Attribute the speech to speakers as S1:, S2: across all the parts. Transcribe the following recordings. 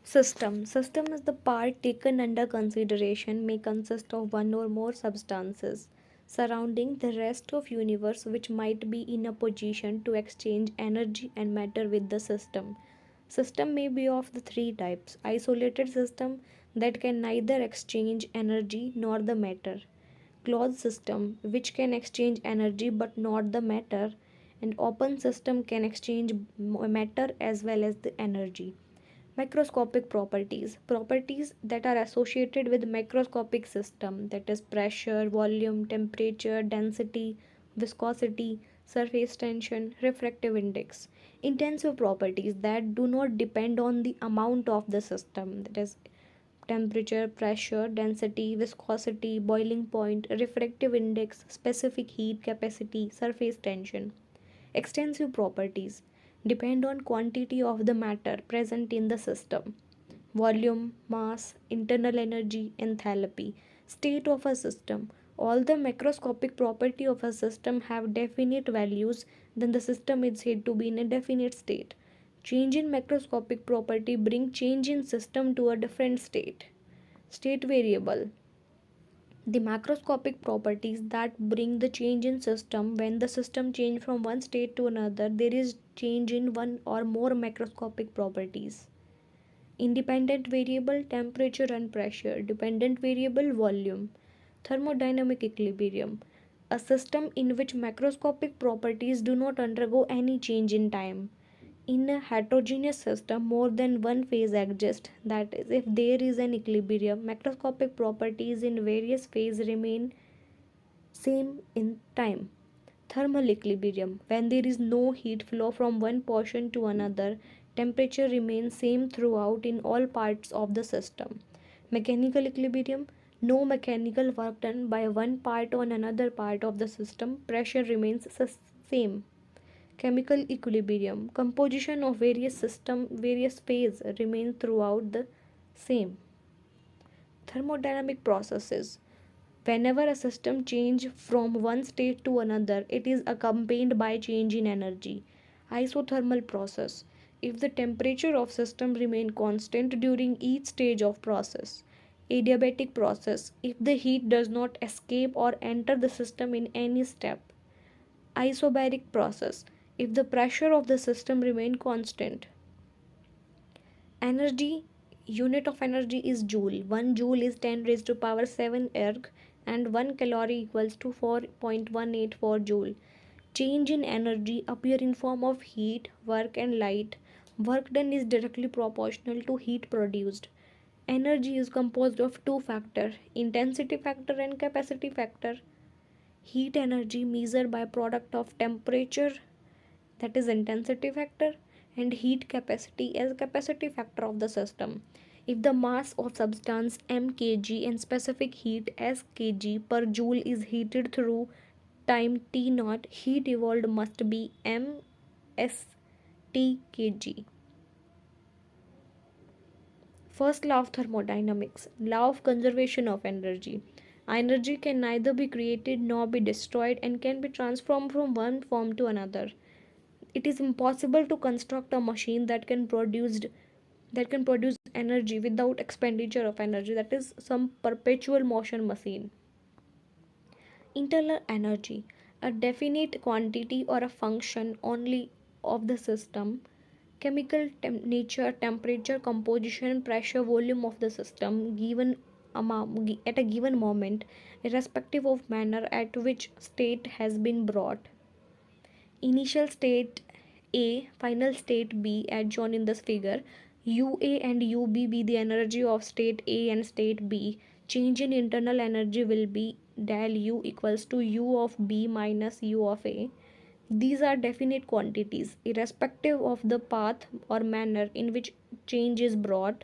S1: System. System is the part taken under consideration may consist of one or more substances surrounding the rest of universe which might be in a position to exchange energy and matter with the system. System may be of the three types: isolated system that can neither exchange energy nor the matter, closed system which can exchange energy but not the matter, and open system can exchange matter as well as the energy. Microscopic properties. Properties that are associated with microscopic system, that is pressure, volume, temperature, density, viscosity, surface tension, refractive index. Intensive properties that do not depend on the amount of the system, that is temperature, pressure, density, viscosity, boiling point, refractive index, specific heat capacity, surface tension. Extensive properties depend on quantity of the matter present in the system: volume, mass, internal energy, enthalpy, state of a system. All the macroscopic property of a system have definite values, then the system is said to be in a definite state. Change in macroscopic property bring change in system to a different state. State variable. The macroscopic properties that bring the change in system. When the system change from one state to another, there is change in one or more macroscopic properties. Independent variable: temperature and pressure. Dependent variable: volume. Thermodynamic equilibrium: a system in which macroscopic properties do not undergo any change in time. In a heterogeneous system, more than one phase exists. That is, if there is an equilibrium, macroscopic properties in various phases remain same in time. Thermal equilibrium: when there is no heat flow from one portion to another, temperature remains same throughout in all parts of the system. Mechanical equilibrium: no mechanical work done by one part on another part of the system, pressure remains same. Chemical equilibrium: composition of various phase remain throughout the same. Thermodynamic processes: whenever a system changes from one state to another, it is accompanied by change in energy. Isothermal process: if the temperature of system remain constant during each stage of process. Adiabatic process: if the heat does not escape or enter the system in any step. Isobaric process: if the pressure of the system remain constant. Energy: unit of energy is joule. 1 joule is 10 raised to power 7 erg, and 1 calorie equals to 4.184 joule. Change in energy appear in form of heat, work and light. Work done is directly proportional to heat produced. Energy is composed of two factors: intensity factor and capacity factor. Heat energy measured by product of temperature, that is intensity factor, and heat capacity as capacity factor of the system. If the mass of substance mkg and specific heat s kg per joule is heated through time t naught, heat evolved must be m s t kg. First law of thermodynamics: law of conservation of energy. Energy can neither be created nor be destroyed and can be transformed from one form to another. It is impossible to construct a machine that can produce energy without expenditure of energy, that is some perpetual motion machine. Internal energy: a definite quantity or a function only of the system. Chemical nature, temperature, composition, pressure, volume of the system given at a given moment, irrespective of manner at which state has been brought. Initial state A, final state B, as shown in this figure. UA and UB be the energy of state A and state B. Change in internal energy will be del U equals to U of B minus U of A. These are definite quantities, irrespective of the path or manner in which change is brought.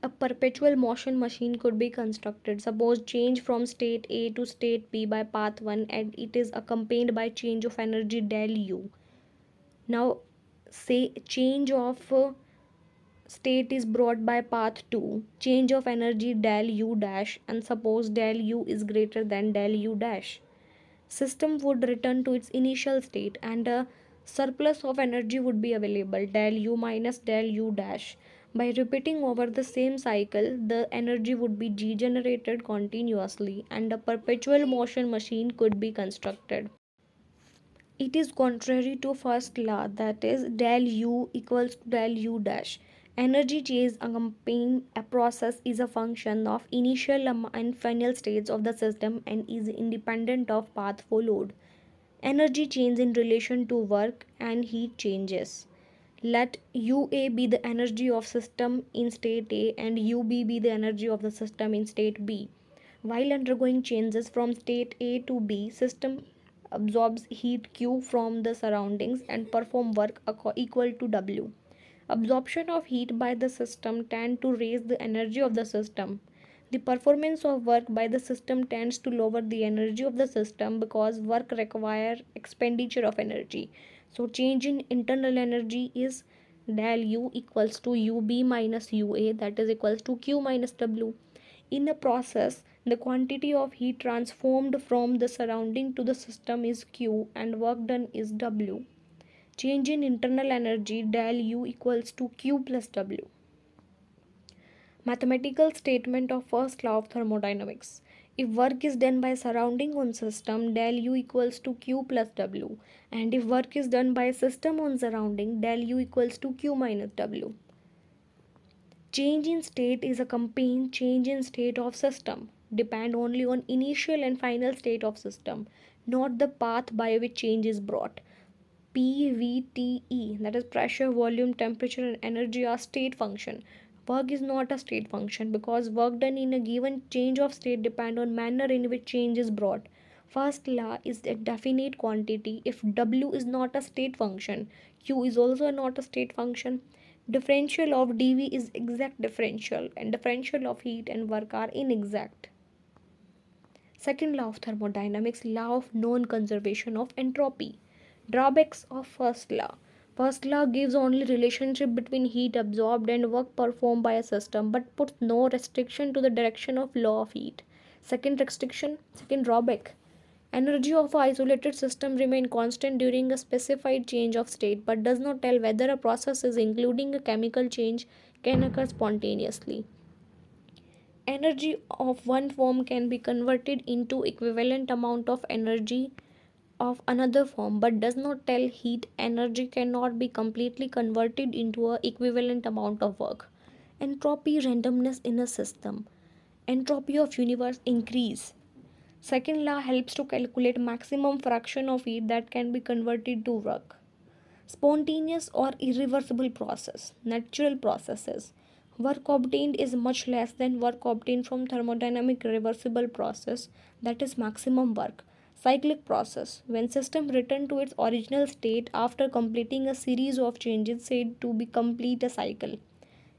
S1: A perpetual motion machine could be constructed. Suppose change from state A to state B by path 1 and it is accompanied by change of energy del U. Now say change of state is brought by path 2, change of energy del U dash, and suppose del U is greater than del U dash. system would return to its initial state and a surplus of energy would be available, del u minus del u dash. By repeating over the same cycle, the energy would be generated continuously and a perpetual motion machine could be constructed. It is contrary to first law, that is del u equals del u dash. Energy change accompanying a process is a function of initial and final states of the system and is independent of path followed. Energy change in relation to work and heat changes. Let UA be the energy of system in state A and UB be the energy of the system in state B. While undergoing changes from state A to B, system absorbs heat Q from the surroundings and perform work equal to W. Absorption of heat by the system tend to raise the energy of the system. The performance of work by the system tends to lower the energy of the system because work requires expenditure of energy. So change in internal energy is del U equals to UB minus UA, that is equals to Q minus W. In a process, the quantity of heat transformed from the surrounding to the system is Q and work done is W. Change in internal energy del U equals to Q plus W. Mathematical statement of first law of thermodynamics. If work is done by surrounding on system, del U equals to Q plus W. And if work is done by system on surrounding, del U equals to Q minus W. Change in state is accompanying change in state of system. Depend only on initial and final state of system, not the path by which change is brought. PVTE, that is pressure, volume, temperature, and energy, are state function. Work is not a state function because work done in a given change of state depend on manner in which change is brought. First law is a definite quantity. If W is not a state function, Q is also not a state function. Differential of dV is exact differential, and differential of heat and work are inexact. Second law of thermodynamics, law of non-conservation of entropy. Drawbacks of first law. First law gives only relationship between heat absorbed and work performed by a system but puts no restriction to the direction of law of heat. Second drawback. Energy of an isolated system remain constant during a specified change of state but does not tell whether a process is including a chemical change can occur spontaneously. Energy of one form can be converted into equivalent amount of energy of another form but does not tell heat energy cannot be completely converted into a equivalent amount of work. Entropy randomness in a system. Entropy of universe increase. Second law helps to calculate maximum fraction of heat that can be converted to work. Spontaneous or irreversible process. Natural processes. Work obtained is much less than work obtained from thermodynamic reversible process, that is maximum work. Cyclic process. When system return to its original state after completing a series of changes said to be complete a cycle.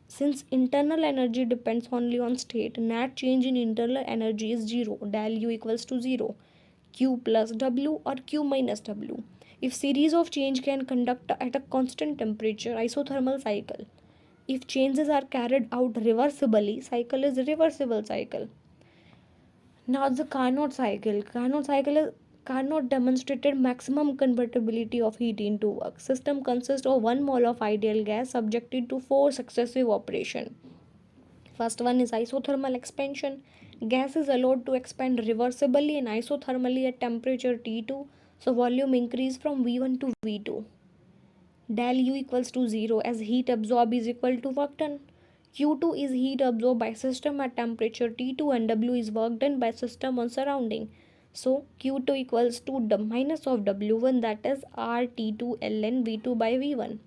S1: Since internal energy depends only on state, net change in internal energy is zero. Del U equals to 0. Q plus W or Q minus W. If series of change can conduct at a constant temperature, isothermal cycle. If changes are carried out reversibly, cycle is reversible cycle. Now the Carnot cycle. Carnot demonstrated maximum convertibility of heat into work. System consists of 1 mole of ideal gas subjected to 4 successive operations. First one is isothermal expansion. Gas is allowed to expand reversibly and isothermally at temperature T2. So volume increase from V1 to V2. Del U equals to 0 as heat absorbed is equal to work done. Q2 is heat absorbed by system at temperature T2 and W is work done by system on surrounding. So Q2 equals to the minus of W1, that is RT2 ln V2 by V1.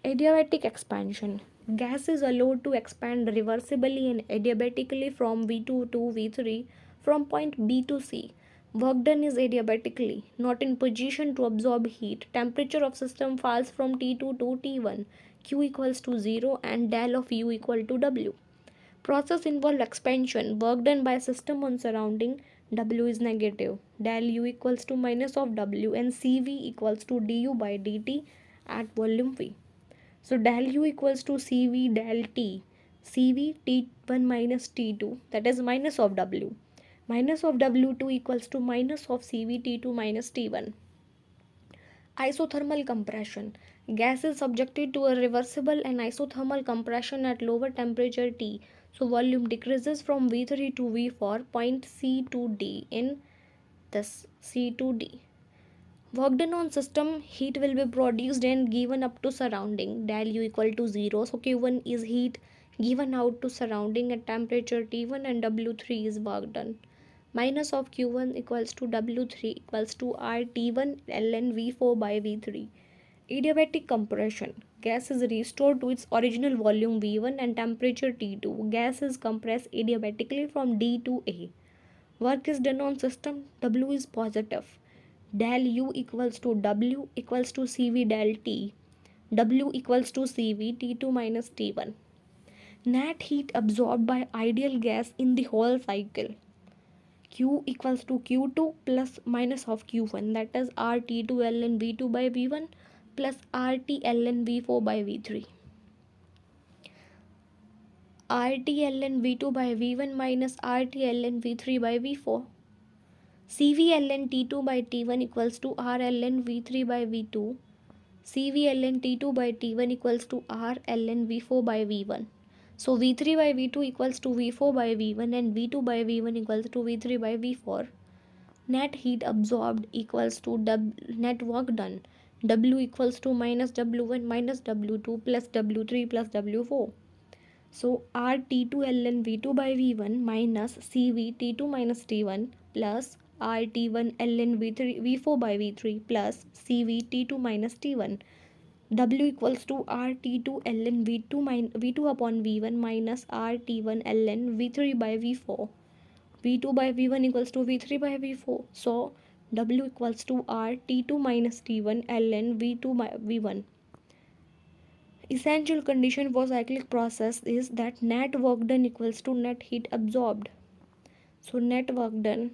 S1: Adiabatic expansion. Gas is allowed to expand reversibly and adiabatically from V2 to V3 from point B to C. Work done is adiabatically, not in position to absorb heat. Temperature of system falls from T2 to T1. Q equals to 0 and del of U equal to W. Process involved expansion. Work done by system on surrounding. W is negative. Del U equals to minus of W and CV equals to du by dt at volume V. So del U equals to CV del T. CV T1 minus T2, that is minus of W. Minus of W2 equals to minus of CvT2 minus T1. Isothermal compression. Gas is subjected to a reversible and isothermal compression at lower temperature T. So volume decreases from V3 to V4, point C2D in this C2D. Work done on system, heat will be produced and given up to surrounding. Del U equal to 0. So Q1 is heat given out to surrounding at temperature T1 and W3 is work done. Minus of Q1 equals to W3 equals to RT1 ln V4 by V3. Adiabatic compression. Gas is restored to its original volume V1 and temperature T2. Gas is compressed adiabatically from D to A. Work is done on system, W is positive. Del U equals to W equals to CV del T. W equals to CV T2 minus T1. Net heat absorbed by ideal gas in the whole cycle. Q equals to Q2 plus minus of Q1, that is RT2 ln V2 by V1 plus RT ln V4 by V3. RT ln V2 by V1 minus RT ln V3 by V4. CV ln T2 by T1 equals to R ln V3 by V2. CV ln T2 by T1 equals to R ln V4 by V1. So V3 by V2 equals to V4 by V1 and V2 by V1 equals to V3 by V4. Net heat absorbed equals to net work done. W equals to minus W1 minus W2 plus W3 plus W4. So R T2 ln V2 by V1 minus CV T2 minus T1 plus R T1 ln V4 by V3 plus CV T2 minus T1. W equals to R T2 ln V2 upon V1 minus R T1 ln V3 by V4. V2 by V1 equals to V3 by V4. So W equals to R T2 minus T1 ln V2 by V1. Essential condition for cyclic process is that net work done equals to net heat absorbed. So net work done,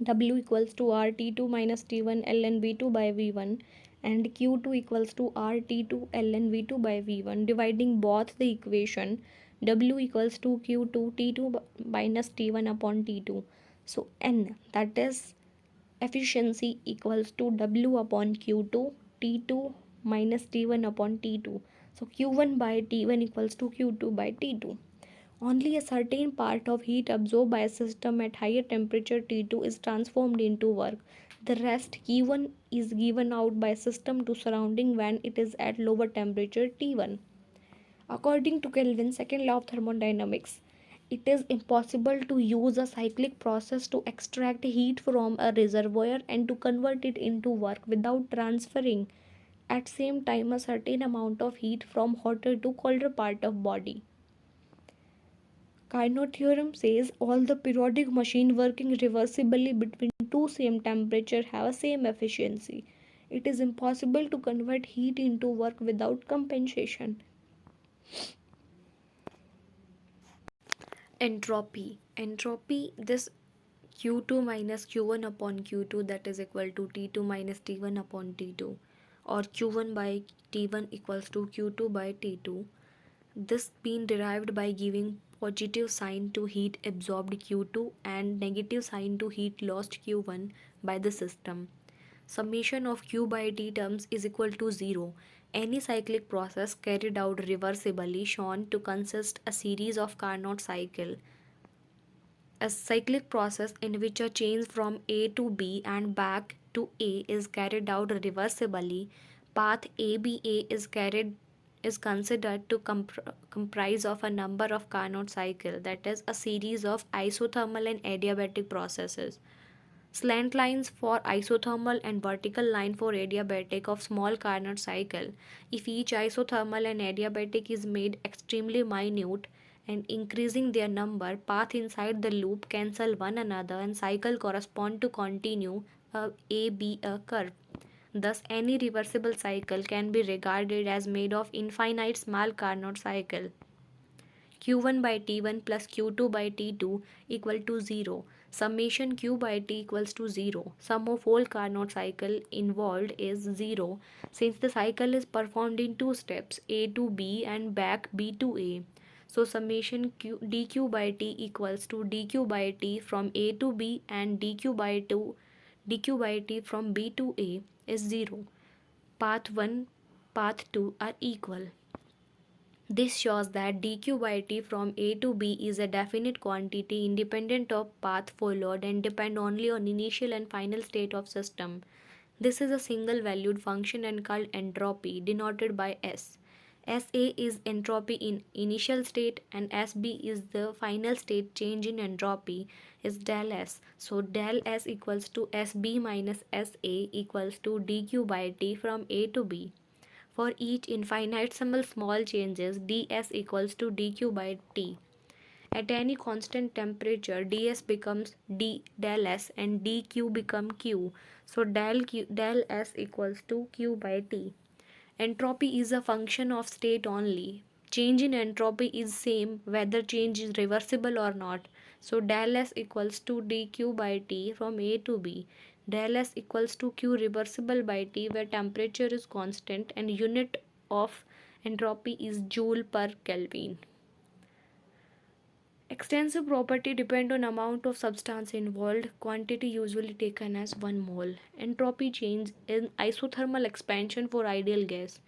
S1: W equals to RT2 minus T1 ln V2 by V1 and Q2 equals to RT2 ln V2 by V1. Dividing both the equation, W equals to Q2 T2 minus T1 upon T2. So N, that is efficiency, equals to W upon Q2 T2 minus T1 upon T2. So Q1 by T1 equals to Q2 by T2. Only a certain part of heat absorbed by a system at higher temperature T2 is transformed into work. The rest Q1 is given out by system to surrounding when it is at lower temperature T1. According to Kelvin's second law of thermodynamics, it is impossible to use a cyclic process to extract heat from a reservoir and to convert it into work without transferring at same time a certain amount of heat from hotter to colder part of body. Carnot theorem says all the periodic machine working reversibly between two same temperature have same efficiency. It is impossible to convert heat into work without compensation. Entropy, this Q2 minus Q1 upon Q2, that is equal to T2 minus T1 upon T2, or Q1 by T1 equals to Q2 by T2. This being derived by giving positive sign to heat absorbed Q2 and negative sign to heat lost Q1 by the system. Summation of Q by T terms is equal to 0. Any cyclic process carried out reversibly shown to consist a series of Carnot cycle. A cyclic process in which a change from A to B and back to A is carried out reversibly, path ABA is considered to comprise of a number of Carnot cycle, that is a series of isothermal and adiabatic processes. Slant lines for isothermal and vertical line for adiabatic of small Carnot cycle. If each isothermal and adiabatic is made extremely minute and increasing their number, path inside the loop cancel one another and cycle correspond to continue a curve. Thus, any reversible cycle can be regarded as made of infinite small Carnot cycle. Q1 by T1 plus Q2 by T2 equal to 0. Summation Q by T equals to 0. Sum of whole Carnot cycle involved is 0 since the cycle is performed in two steps, A to B and back B to A. So summation dq by t equals to dq by t from a to b and dq by t from b to a is 0. Path 1, path 2 are equal. This shows that dq by t from A to B is a definite quantity independent of path followed and depend only on initial and final state of system. This is a single valued function and called entropy, denoted by S. SA is entropy in initial state and SB is the final state change in entropy is del S. So del S equals to SB minus SA equals to dq by T from A to B. For each infinitesimal small changes, ds equals to dq by t. At any constant temperature, ds becomes del s and dq become q. So del s equals to q by t. Entropy is a function of state only. Change in entropy is same whether change is reversible or not. So del S equals to dq by t from A to B. Del S equals to q reversible by t where temperature is constant and unit of entropy is joule per Kelvin. Extensive property depend on amount of substance involved, quantity usually taken as 1 mole. Entropy change in isothermal expansion for ideal gas.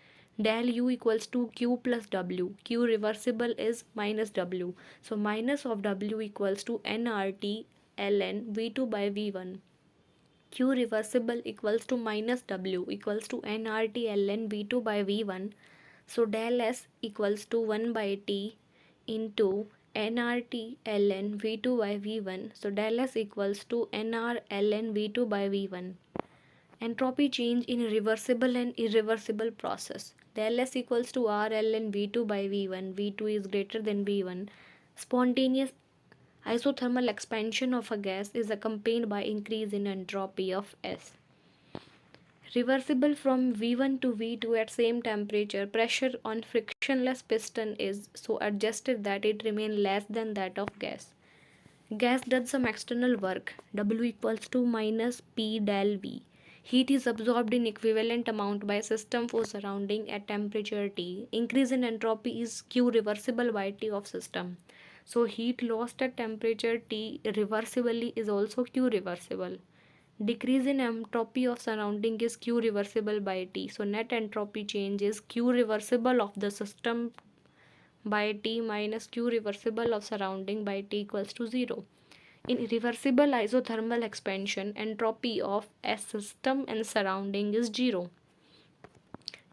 S1: Del U equals to Q plus W. Q reversible is minus W. So minus of W equals to nRT ln V2 by V1. Q reversible equals to minus W equals to nRT ln V2 by V1. So del S equals to 1 by T into nRT ln V2 by V1. So del S equals to nR ln V2 by V1. Entropy change in reversible and irreversible process. Del S equals to R ln V2 by V1. V2 is greater than V1. Spontaneous isothermal expansion of a gas is accompanied by increase in entropy of S. Reversible from V1 to V2 at same temperature, pressure on frictionless piston is so adjusted that it remains less than that of gas. Gas does some external work. W equals to minus P del V. Heat is absorbed in equivalent amount by system for surrounding at temperature T. Increase in entropy is Q reversible by T of system. So heat lost at temperature T reversibly is also Q reversible. Decrease in entropy of surrounding is Q reversible by T. So net entropy change is Q reversible of the system by T minus Q reversible of surrounding by T equals to 0. In reversible isothermal expansion, entropy of a system and surrounding is 0.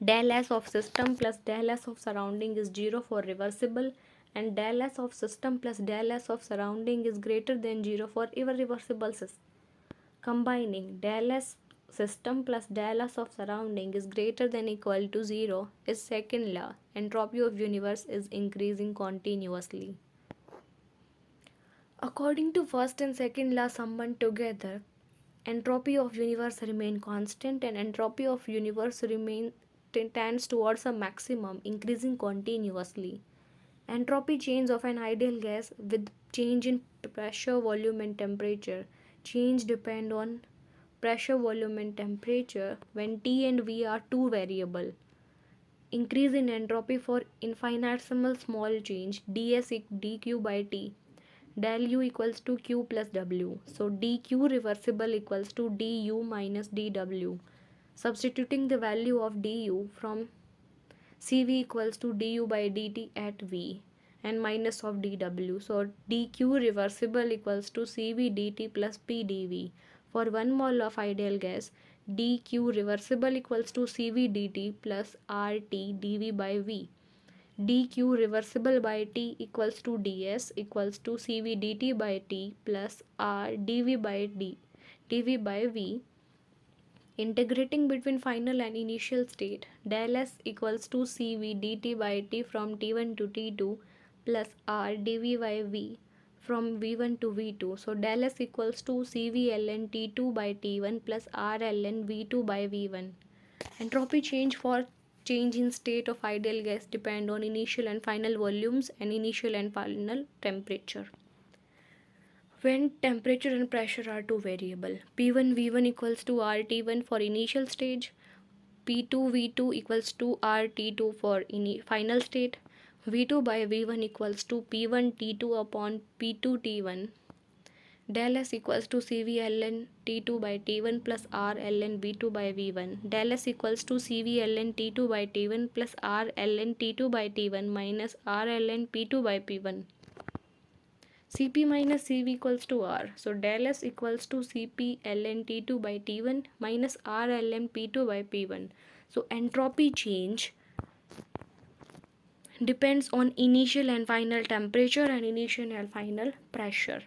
S1: Del S of system plus del S of surrounding is 0 for reversible, and del S of system plus del S of surrounding is greater than 0 for irreversible system. Combining del S system plus del S of surrounding is greater than equal to 0 is second law. Entropy of universe is increasing continuously. According to first and second law summoned together, entropy of universe remain constant and entropy of universe tends towards a maximum, increasing continuously. Entropy change of an ideal gas with change in pressure, volume and temperature. Change depend on pressure, volume and temperature when T and V are two variable. Increase in entropy for infinitesimal small change ds dq by T. Del U equals to Q plus W. So dq reversible equals to du minus dw. Substituting the value of du from Cv equals to du by dt at V and minus of dw. So dq reversible equals to Cv dt plus P dV. For 1 mole of ideal gas, dq reversible equals to Cv dt plus RT dV by V. dq reversible by T equals to ds equals to Cv dt by T plus R dV by dV by V. Integrating between final and initial state, del S equals to Cv dt by T from T1 to T2 plus R dV by V from V1 to V2. So del S equals to Cv ln T2 by T1 plus R ln V2 by V1. Entropy change for change in state of ideal gas depend on initial and final volumes and initial and final temperature. When temperature and pressure are two variable, P1 V1 equals to RT1 for initial stage, P2 V2 equals to RT2 for final state. V2 by V1 equals to P1 T2 upon P2 T1. Del S equals to CV ln T2 by T1 plus R ln V2 by V1. Del S equals to CV ln T2 by T1 plus R ln T2 by T1 minus R ln P2 by P1. Cp minus Cv equals to R. So del S equals to Cp ln T2 by T1 minus R ln P2 by P1. So entropy change depends on initial and final temperature and initial and final pressure.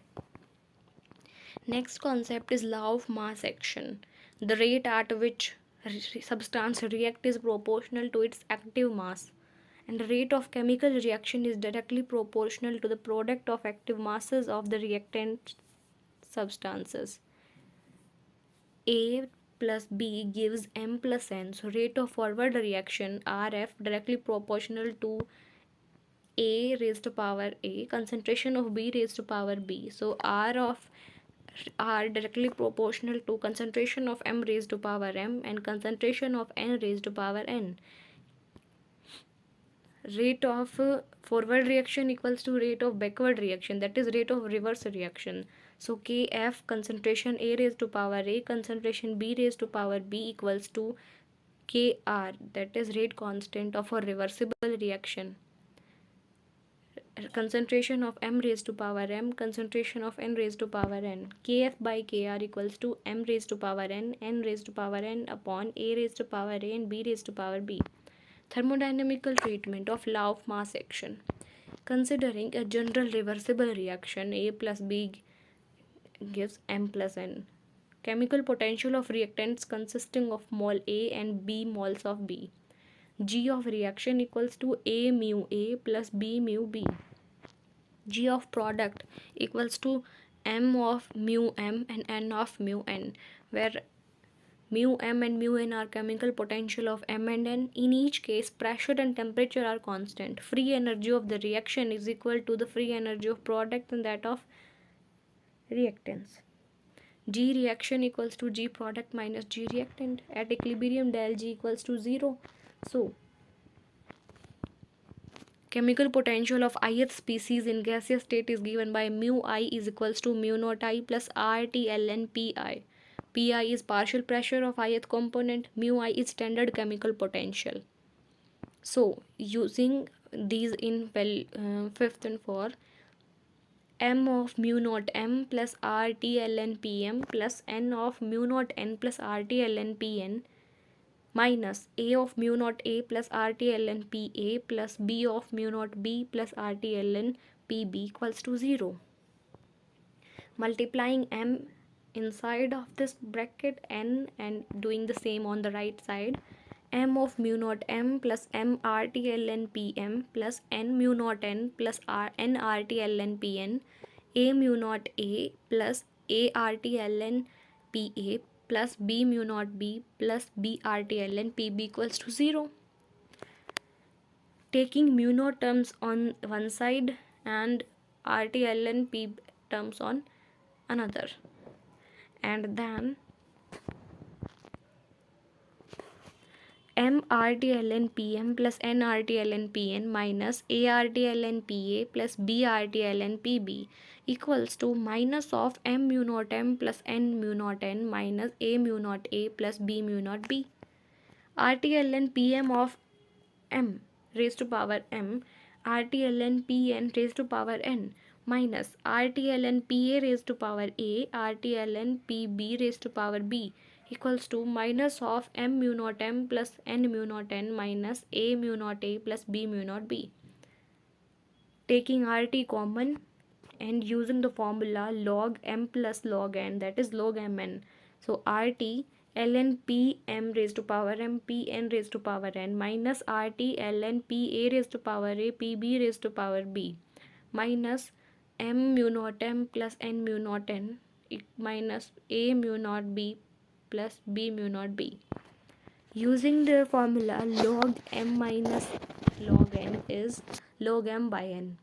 S1: Next concept is law of mass action. The rate at which substance react is proportional to its active mass, and the rate of chemical reaction is directly proportional to the product of active masses of the reactant substances. A plus B gives M plus N. So rate of forward reaction RF directly proportional to A raised to power A, concentration of B raised to power B. So R of R directly proportional to concentration of M raised to power M and concentration of N raised to power N. Rate of forward reaction equals to rate of backward reaction, that is rate of reverse reaction. So Kf, concentration A raised to power A, concentration B raised to power B equals to Kr, that is rate constant of a reversible reaction. Concentration of M raised to power M, concentration of N raised to power N. Kf by Kr equals to M raised to power N raised to power N upon A raised to power A and B raised to power B. Thermodynamical treatment of law of mass action. Considering a general reversible reaction, A plus B gives M plus N. Chemical potential of reactants consisting of mole A and B moles of B. G of reaction equals to A mu A plus B mu B. G of product equals to M of mu M and N of mu N, where mu M and mu N are chemical potential of M and N. In each case, pressure and temperature are constant. Free energy of the reaction is equal to the free energy of product and that of reactants. G reaction equals to G product minus G reactant. At equilibrium, del G equals to 0. So, chemical potential of ith species in gaseous state is given by mu I is equals to mu naught I plus RT ln Pi. Pi is partial pressure of ith component, mu I is standard chemical potential. So, using these in fifth and fourth, M of mu naught M plus RT ln Pm plus N of mu naught N plus RT ln Pn minus A of mu naught A plus RT ln Pa plus B of mu naught B plus RT ln Pb equals to 0. Multiplying M inside of this bracket N and doing the same on the right side, M of mu naught M plus M RT ln Pm plus N mu naught N plus N RT ln Pn, A mu naught A plus A RT ln Pa plus B mu naught B plus B RT ln Pb equals to 0. Taking mu naught terms on one side and RT ln P terms on another, and then MRT ln Pm plus NRT ln Pn minus ART ln Pa plus BRT ln Pb equals to minus of M mu naught M plus N mu naught N minus A mu naught A plus B mu naught B. RT ln Pm of M raised to power M, RT ln Pn raised to power N minus RT ln Pa raised to power A, RT ln Pb raised to power B equals to minus of M mu naught M plus N mu naught N minus A mu naught A plus B mu naught B. Taking RT common and using the formula log M plus log N, that is log Mn. So RT ln Pm raised to power M Pn raised to power N minus RT ln Pa raised to power A Pb raised to power B minus M mu naught M plus N mu naught N minus A mu naught B plus B mu naught B. Using the formula log M minus log N is log M by N.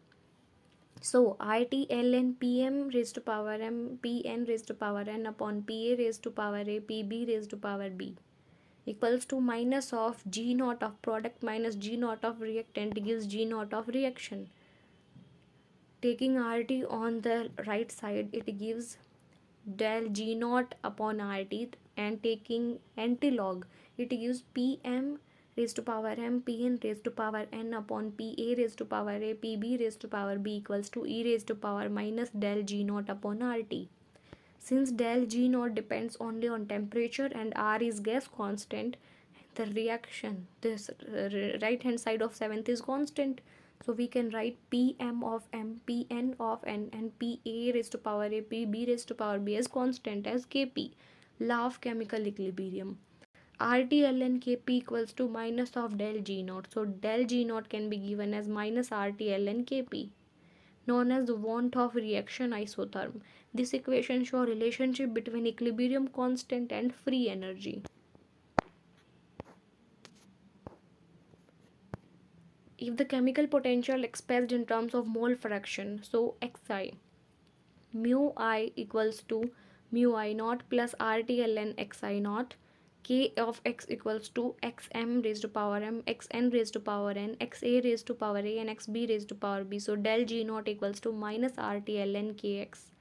S1: So RT ln Pm raised to power M Pn raised to power N upon Pa raised to power A Pb raised to power B equals to minus of G naught of product minus G naught of reactant gives G naught of reaction. Taking RT on the right side, it gives del G naught upon RT, and taking antilog, it gives PM raised to power m, Pn raised to power n upon Pa raised to power a, Pb raised to power b equals to E raised to power minus del G naught upon RT. Since del G naught depends only on temperature and R is gas constant, the reaction, this right hand side of 7th is constant. So we can write Pm of m, Pn of n, and Pa raised to power a, Pb raised to power b as constant as Kp, law of chemical equilibrium. RT ln Kp equals to minus of del G naught. So del G naught can be given as minus RT ln Kp, known as the want of reaction isotherm. This equation shows relationship between equilibrium constant and free energy. If the chemical potential expressed in terms of mole fraction, so xi, mu I equals to mu I naught plus RT ln xi naught, k of x equals to xm raised to power m, xn raised to power n, xa raised to power a, and xb raised to power b. So del G naught equals to minus RT ln kx.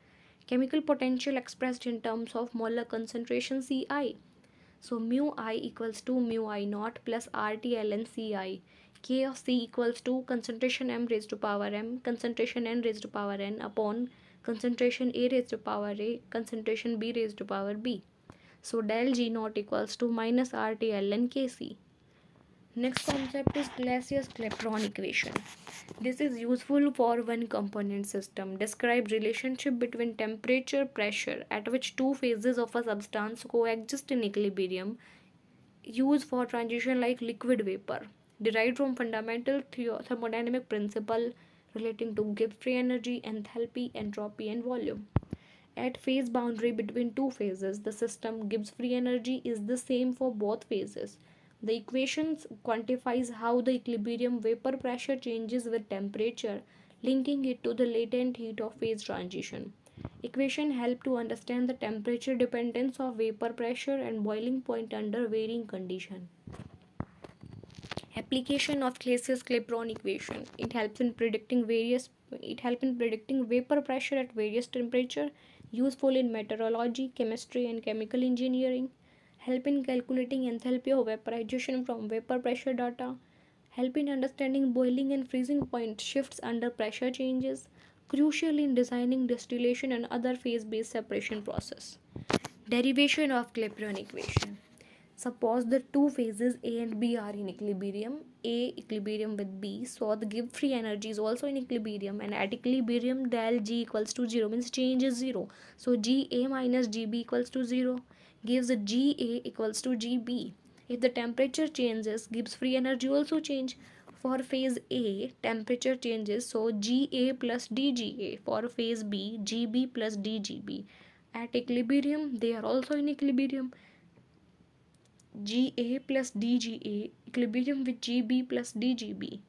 S1: Chemical potential expressed in terms of molar concentration Ci. So mu I equals to mu I naught plus RT ln Ci. K of C equals to concentration m raised to power m, concentration n raised to power n upon concentration A raised to power a, concentration B raised to power b. So del G naught equals to minus RT ln Kc. Next concept is Clausius-Clapeyron equation. This is useful for one component system. Describe relationship between temperature, pressure at which two phases of a substance coexist in equilibrium. Used for transition like liquid vapor. Derived from fundamental thermodynamic principle relating to Gibbs free energy, enthalpy, entropy, and volume. At phase boundary between two phases, the system Gibbs free energy is the same for both phases. The equations quantifies how the equilibrium vapor pressure changes with temperature, linking it to the latent heat of phase transition. Equation help to understand the temperature dependence of vapor pressure and boiling point under varying condition. Application of Clausius-Clapeyron equation. It helps in predicting vapor pressure at various temperature, useful in meteorology, chemistry, and chemical engineering. Help in calculating enthalpy of vaporization from vapor pressure data. Help in understanding boiling and freezing point shifts under pressure changes. Crucial in designing distillation and other phase-based separation process. Derivation of Clapeyron equation. Suppose the two phases A and B are in equilibrium, A equilibrium with B, so the Gibbs free energy is also in equilibrium, and at equilibrium del G equals to 0 means change is 0. So GA minus GB equals to 0 gives GA equals to GB. If the temperature changes, Gibbs free energy also change. For phase A, temperature changes, so GA plus DGA. For phase B, GB plus DGB. At equilibrium, they are also in equilibrium. GA plus DGA equilibrium with GB plus DGB.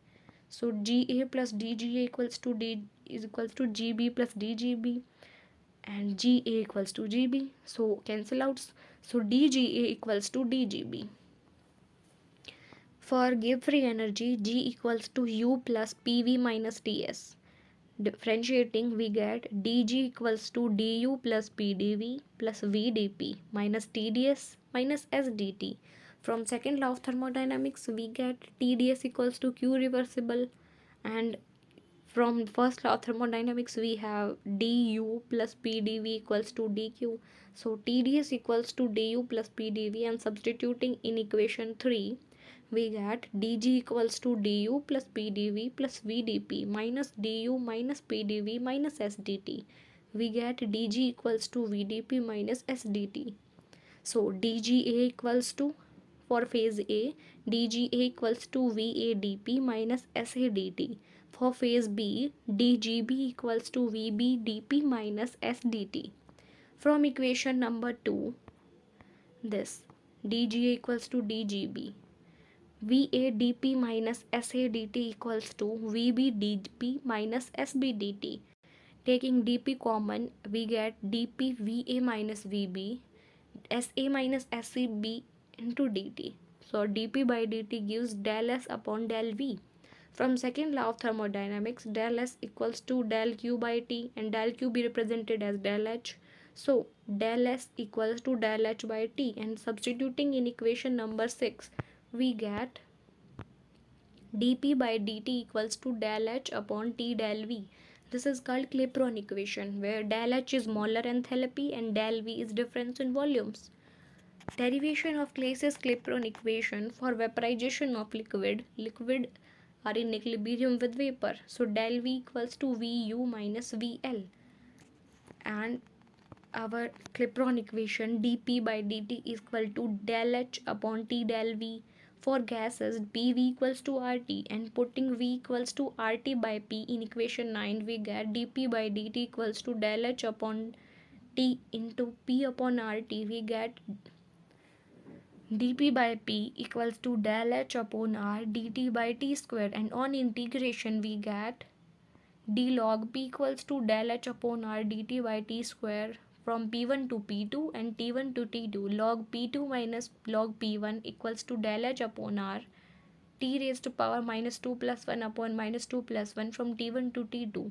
S1: So GA plus DGA equals to GB plus DGB, and GA equals to GB. So cancel out. So DGA equals to DGB. For Gibbs free energy, G equals to U plus PV minus TS. Differentiating, we get dg equals to du plus pdv plus vdp minus tds minus sdt. From second law of thermodynamics, we get tds equals to q reversible, and from first law of thermodynamics we have du plus pdv equals to dq. So tds equals to du plus pdv, and substituting in equation 3, we get dg equals to du plus pdv plus vdp minus du minus pdv minus sdt. We get dg equals to vdp minus sdt. So dga equals to, for phase A, dga equals to vadp minus sadt. For phase B, dgb equals to vbdp minus sdt. From equation number 2, this dga equals to dgb, VAdP minus SAdt equals to VBdP minus SBdt. Taking dP common, we get dP VA minus VB, SA minus SCB into dt. So dp by dt gives del S upon del V. From second law of thermodynamics, del S equals to del Q by T and del Q be represented as del H. So del S equals to del H by T, and substituting in equation number 6, we get dp by dt equals to del H upon T del V. This is called Clapeyron equation, where del H is molar enthalpy and del V is difference in volumes. Derivation of Clays's Clapeyron equation for vaporization of liquid. Liquid are in equilibrium with vapor. So del V equals to Vu minus VL. And our Clapeyron equation dp by dt is equal to del H upon T del V. For gases, PV equals to RT, and putting V equals to RT by P in equation 9, we get dp by dt equals to del H upon T into P upon RT. We get dp by p equals to del H upon R dt by t square, and on integration we get d log p equals to del H upon R dt by t square from p1 to p2 and t1 to t2. Log p2 minus log p1 equals to del H upon R t raised to power minus 2 plus 1 upon minus 2 plus 1 from t1 to t2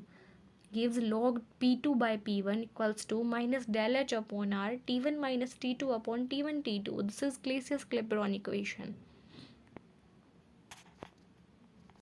S1: gives log p2 by p1 equals to minus del H upon R t1 minus t2 upon t1 t2. This is Clays's Clapeyron equation.